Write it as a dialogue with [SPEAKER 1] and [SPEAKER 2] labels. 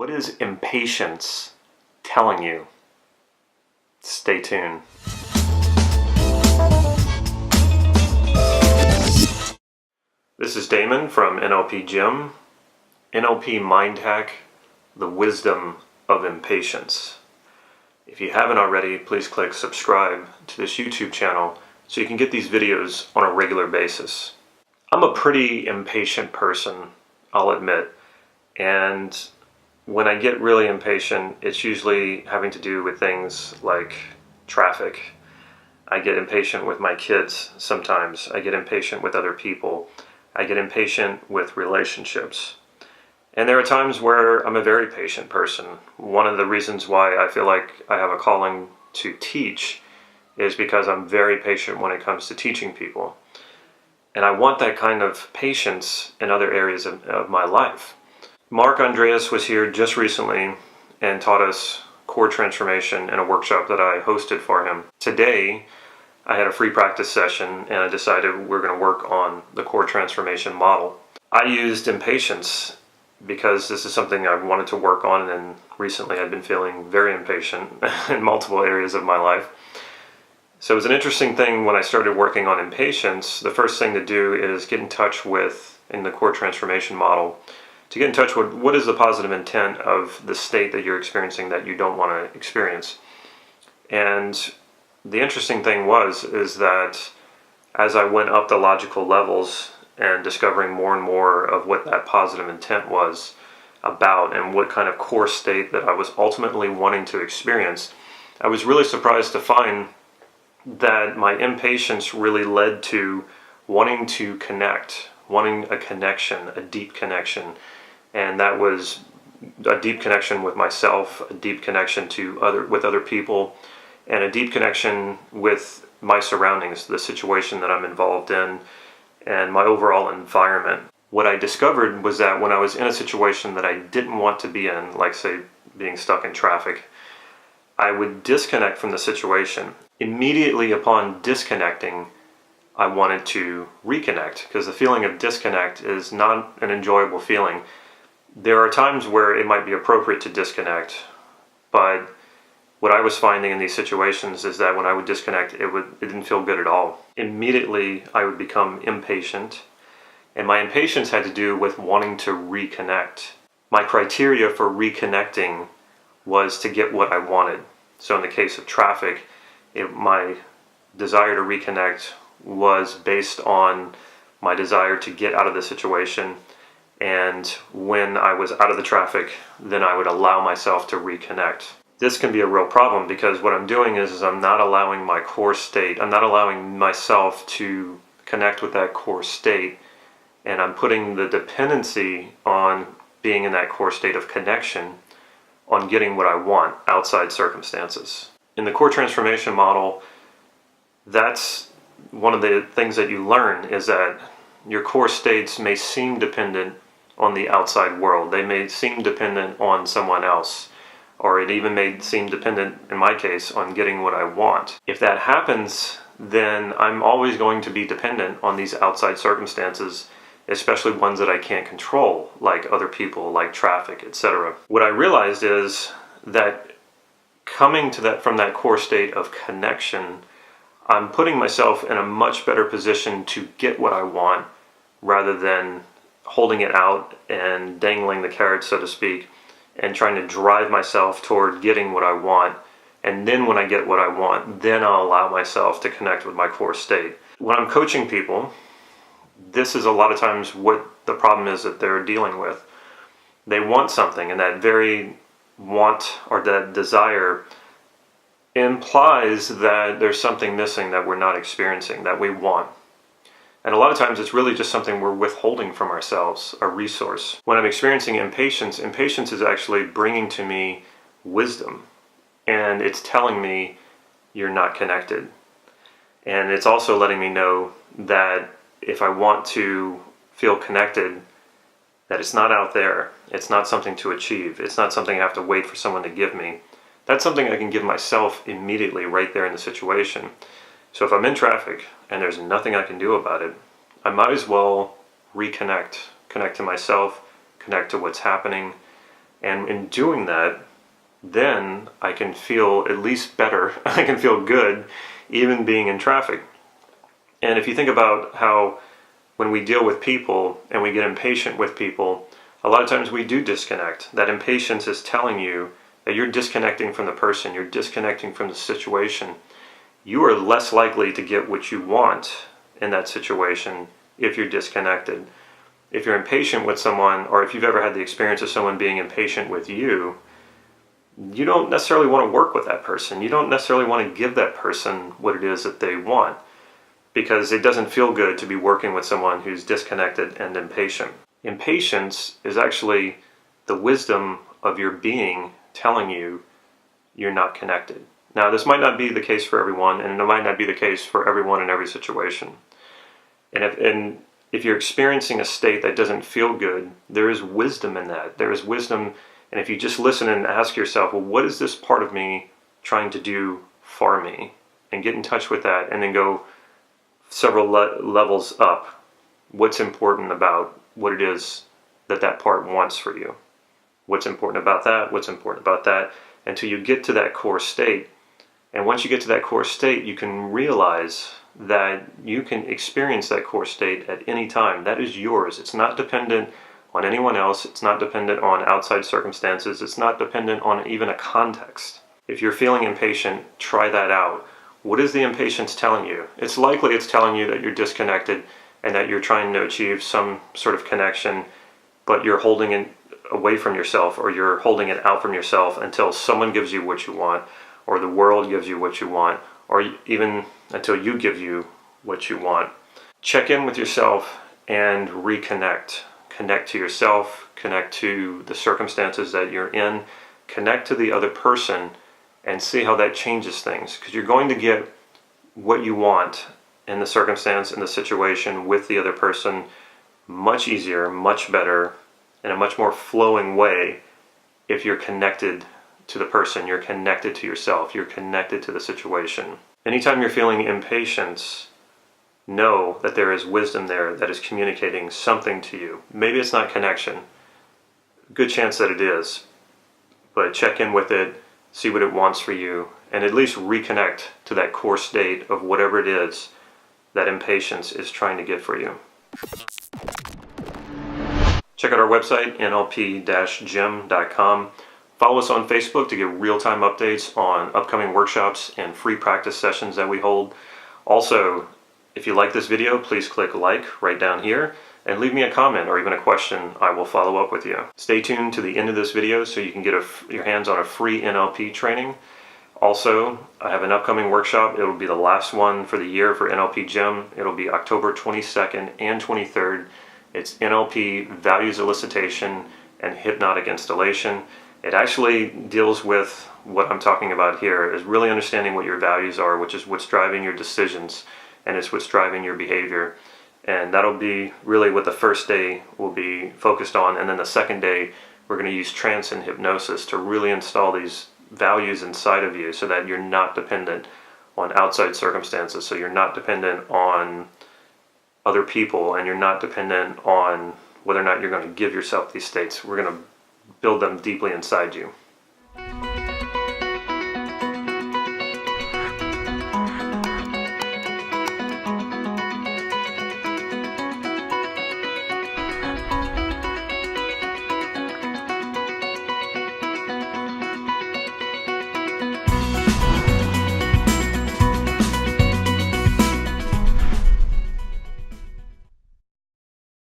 [SPEAKER 1] What is impatience telling you? Stay tuned. This is Damon from NLP Gym. NLP Mind Hack, the wisdom of impatience. If you haven't already, please click subscribe to this YouTube channel so you can get these videos on a regular basis. I'm a pretty impatient person, I'll admit, and when I get really impatient, it's usually having to do with things like traffic. I get impatient with my kids sometimes. I get impatient with other people. I get impatient with relationships. And there are times where I'm a very patient person. One of the reasons why I feel like I have a calling to teach is because I'm very patient when it comes to teaching people. And I want that kind of patience in other areas of my life. Mark Andreas was here just recently and taught us core transformation in a workshop that I hosted for him. Today, I had a free practice session and I decided we're going to work on the core transformation model. I used impatience because this is something I've wanted to work on, and recently I've been feeling very impatient in multiple areas of my life. So it was an interesting thing when I started working on impatience. The first thing to do is get in touch with, in the core transformation model, to get in touch with what is the positive intent of the state that you're experiencing that you don't want to experience. And the interesting thing is that as I went up the logical levels and discovering more and more of what that positive intent was about and what kind of core state that I was ultimately wanting to experience, I was really surprised to find that my impatience really led to wanting to connect, wanting a connection, a deep connection. And that was a deep connection with myself, a deep connection with other people, and a deep connection with my surroundings, the situation that I'm involved in, and my overall environment. What I discovered was that when I was in a situation that I didn't want to be in, like say being stuck in traffic, I would disconnect from the situation. Immediately upon disconnecting, I wanted to reconnect, because the feeling of disconnect is not an enjoyable feeling. There are times where it might be appropriate to disconnect, but what I was finding in these situations is that when I would disconnect, it didn't feel good at all. Immediately, I would become impatient, and my impatience had to do with wanting to reconnect. My criteria for reconnecting was to get what I wanted. So in the case of traffic, my desire to reconnect was based on my desire to get out of the situation. And when I was out of the traffic, then I would allow myself to reconnect. This can be a real problem because what I'm doing is I'm not allowing my core state, I'm not allowing myself to connect with that core state, and I'm putting the dependency on being in that core state of connection on getting what I want outside circumstances. In the core transformation model, that's one of the things that you learn, is that your core states may seem dependent on the outside world. They may seem dependent on someone else, or it even may seem dependent, in my case, on getting what I want. If that happens, then I'm always going to be dependent on these outside circumstances, especially ones that I can't control, like other people, like traffic, etc. What I realized is that coming to that from that core state of connection, I'm putting myself in a much better position to get what I want rather than holding it out and dangling the carrot, so to speak, and trying to drive myself toward getting what I want. And then when I get what I want, then I'll allow myself to connect with my core state. When I'm coaching people, this is a lot of times what the problem is that they're dealing with. They want something, and that very want or that desire implies that there's something missing that we're not experiencing, that we want. And a lot of times it's really just something we're withholding from ourselves, a resource. When I'm experiencing impatience is actually bringing to me wisdom. And it's telling me you're not connected. And it's also letting me know that if I want to feel connected, that it's not out there. It's not something to achieve. It's not something I have to wait for someone to give me. That's something I can give myself immediately right there in the situation. So if I'm in traffic and there's nothing I can do about it, I might as well reconnect, connect to myself, connect to what's happening, And in doing that, then I can feel at least better. I can feel good even being in traffic. And if you think about how when we deal with people and we get impatient with people, a lot of times we do disconnect. That impatience is telling you that you're disconnecting from the person, you're disconnecting from the situation. You are less likely to get what you want in that situation if you're disconnected. If you're impatient with someone, or if you've ever had the experience of someone being impatient with you, you don't necessarily want to work with that person. You don't necessarily want to give that person what it is that they want, because it doesn't feel good to be working with someone who's disconnected and impatient. Impatience is actually the wisdom of your being telling you you're not connected. Now, this might not be the case for everyone, and it might not be the case for everyone in every situation. And if you're experiencing a state that doesn't feel good, there is wisdom in that. There is wisdom, and if you just listen and ask yourself, well, what is this part of me trying to do for me? And get in touch with that, and then go several levels up. What's important about what it is that that part wants for you? What's important about that? What's important about that? Until you get to that core state. And once you get to that core state, you can realize that you can experience that core state at any time. That is yours. It's not dependent on anyone else. It's not dependent on outside circumstances. It's not dependent on even a context. If you're feeling impatient, try that out. What is the impatience telling you? It's likely it's telling you that you're disconnected and that you're trying to achieve some sort of connection, but you're holding it away from yourself, or you're holding it out from yourself until someone gives you what you want, or the world gives you what you want, or even until you give you what you want. Check in with yourself and reconnect. Connect to yourself, connect to the circumstances that you're in, connect to the other person, and see how that changes things. Because you're going to get what you want in the circumstance, in the situation, with the other person much easier, much better, in a much more flowing way if you're connected to the person, you're connected to yourself, you're connected to the situation. Anytime you're feeling impatience, know that there is wisdom there that is communicating something to you. Maybe it's not connection. Good chance that it is. But check in with it, see what it wants for you, and at least reconnect to that core state of whatever it is that impatience is trying to get for you. Check out our website, nlp-gym.com. Follow us on Facebook to get real-time updates on upcoming workshops and free practice sessions that we hold. Also, if you like this video, please click like right down here and leave me a comment or even a question. I will follow up with you. Stay tuned to the end of this video so you can get your hands on a free NLP training. Also, I have an upcoming workshop. It will be the last one for the year for NLP Gym. It'll be October 22nd and 23rd. It's NLP, values elicitation, and hypnotic installation. It actually deals with what I'm talking about here, is really understanding what your values are, which is what's driving your decisions, and it's what's driving your behavior. And that'll be really what the first day will be focused on, and then the second day we're going to use trance and hypnosis to really install these values inside of you so that you're not dependent on outside circumstances, so you're not dependent on other people, and you're not dependent on whether or not you're going to give yourself these states. We're going to build them deeply inside you.